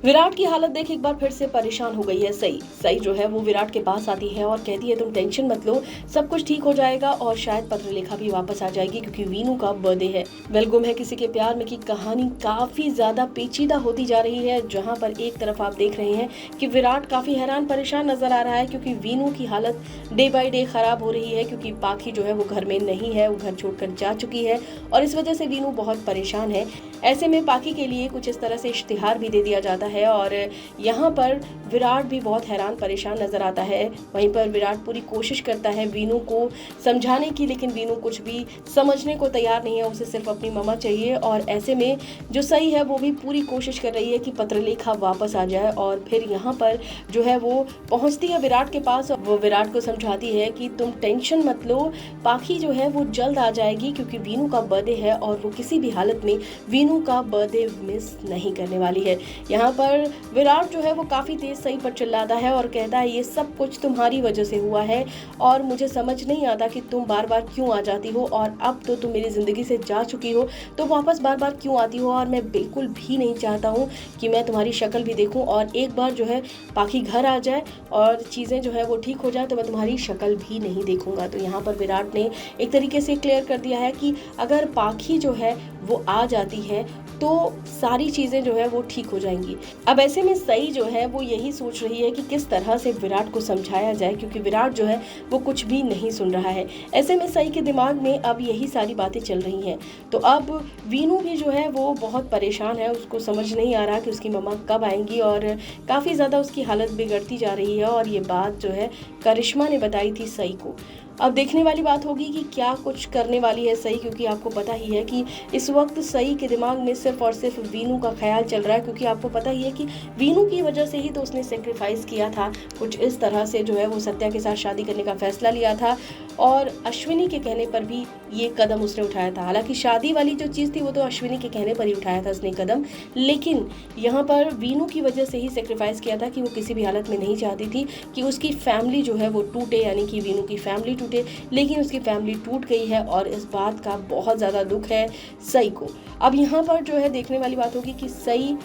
विराट की हालत देख एक बार फिर से परेशान हो गई है सई जो है वो विराट के पास आती है और कहती है तुम टेंशन मत लो, सब कुछ ठीक हो जाएगा और शायद पत्रलेखा भी वापस आ जाएगी क्योंकि वीनू का बर्थडे है। वेल गुम है किसी के प्यार में की कहानी काफी ज्यादा पेचीदा होती जा रही है, जहां पर एक तरफ आप देख रहे हैं कि विराट काफी हैरान परेशान नजर आ रहा है क्योंकि वीनू की हालत डे बाय डे खराब हो रही है क्योंकि पाखी जो है वो घर में नहीं है, वो घर छोड़कर जा चुकी है और इस वजह से वीनू बहुत परेशान है। ऐसे में पाखी के लिए कुछ इस तरह से इश्तिहार भी दे दिया जाता है और यहाँ पर विराट भी बहुत हैरान परेशान नजर आता है। वहीं पर विराट पूरी कोशिश करता है वीनू को समझाने की, लेकिन वीनू कुछ भी समझने को तैयार नहीं है, उसे सिर्फ अपनी मम्मा चाहिए। और ऐसे में जो सही है वो भी पूरी कोशिश कर रही है कि पत्रलेखा वापस आ जाए और फिर यहाँ पर जो है वो पहुंचती है विराट के पास। वो विराट को समझाती है कि तुम टेंशन मत लो, पाखी जो है वो जल्द आ जाएगी क्योंकि वीनू का बर्थडे है और वो किसी भी हालत में वीनू का बर्थडे मिस नहीं करने वाली है। यहाँ पर विराट जो है वो काफ़ी तेज सही पर चिल्लाता है और कहता है ये सब कुछ तुम्हारी वजह से हुआ है और मुझे समझ नहीं आता कि तुम बार बार क्यों आ जाती हो और अब तो तुम मेरी ज़िंदगी से जा चुकी हो तो वापस बार बार क्यों आती हो और मैं बिल्कुल भी नहीं चाहता हूँ कि मैं तुम्हारी शक्ल भी देखूँ और एक बार जो है पाखी घर आ जाए और चीज़ें जो है वो ठीक हो जाए तो मैं तुम्हारी शक्ल भी नहीं देखूँगा। तो यहाँ पर विराट ने एक तरीके से क्लियर कर दिया है कि अगर पाखी जो है वो आ जाती है तो सारी चीज़ें जो है वो ठीक हो जाएंगी। अब ऐसे में सई जो है वो यही सोच रही है कि किस तरह से विराट को समझाया जाए क्योंकि विराट जो है वो कुछ भी नहीं सुन रहा है। ऐसे में सई के दिमाग में अब यही सारी बातें चल रही हैं। तो अब वीनू भी जो है वो बहुत परेशान है, उसको समझ नहीं आ रहा कि उसकी मम्मा कब आएंगी और काफ़ी ज़्यादा उसकी हालत बिगड़ती जा रही है। और ये बात जो है करिश्मा ने बताई थी सई को। अब देखने वाली बात होगी कि क्या कुछ करने वाली है सई, क्योंकि आपको पता ही है कि इस वक्त सई के दिमाग में सिर्फ और सिर्फ वीनू का ख्याल चल रहा है क्योंकि आपको पता ही है कि वीनू की वजह से ही तो उसने सेक्रीफाइस किया था, कुछ इस तरह से जो है वो सत्या के साथ शादी करने का फैसला लिया था और अश्विनी के कहने पर भी ये कदम उसने उठाया था। हालांकि शादी वाली जो चीज़ थी वो तो अश्विनी के कहने पर ही उठाया था उसने कदम, लेकिन यहाँ पर वीनू की वजह से ही सेक्रीफाइस किया था कि वो किसी भी हालत में नहीं चाहती थी कि उसकी फैमिली जो है वो टूटे, यानी कि वीनू की फैमिली टूटे, लेकिन उसकी फैमिली टूट गई है और इस बात का बहुत ज़्यादा दुख है सई को। अब यहाँ पर जो है देखने वाली बात होगी कि सई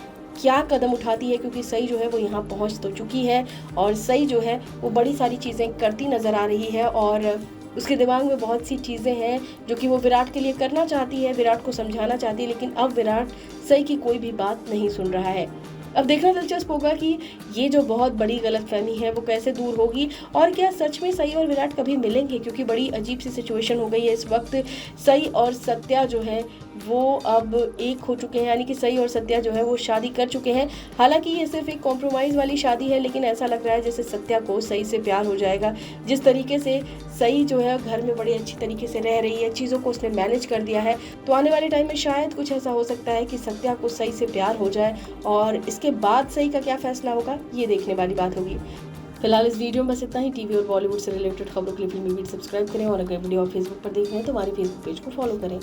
क्या कदम उठाती है क्योंकि सई जो है वो यहाँ पहुँच तो चुकी है और सई जो है वो बड़ी सारी चीज़ें करती नज़र आ रही है और उसके दिमाग में बहुत सी चीज़ें हैं जो कि वो विराट के लिए करना चाहती है, विराट को समझाना चाहती है, लेकिन अब विराट सई की कोई भी बात नहीं सुन रहा है। अब देखना दिलचस्प होगा कि ये जो बहुत बड़ी गलतफहमी है वो कैसे दूर होगी और क्या सच में सई और विराट कभी मिलेंगे, क्योंकि बड़ी अजीब सी सिचुएशन हो गई है इस वक्त। सई और सत्या जो है वो अब एक हो चुके हैं, यानी कि सई और सत्या जो है वो शादी कर चुके हैं। हालांकि ये सिर्फ एक कॉम्प्रोमाइज़ वाली शादी है, लेकिन ऐसा लग रहा है जैसे सत्या को सई से प्यार हो जाएगा। जिस तरीके से सई जो है घर में बड़ी अच्छी तरीके से रह रही है, चीज़ों को उसने मैनेज कर दिया है, तो आने वाले टाइम में शायद कुछ ऐसा हो सकता है कि सत्या को सई से प्यार हो जाए और इसके बाद सई का क्या फैसला होगा ये देखने वाली बात होगी। फिलहाल इस वीडियो में बस इतना ही। टीवी और बॉलीवुड से रिलेटेड खबरों के लिए फिल्मी बीट सब्सक्राइब करें और अगर वीडियो आप फेसबुक पर देख रहे हैं तो हमारे फेसबुक पेज को फॉलो करें।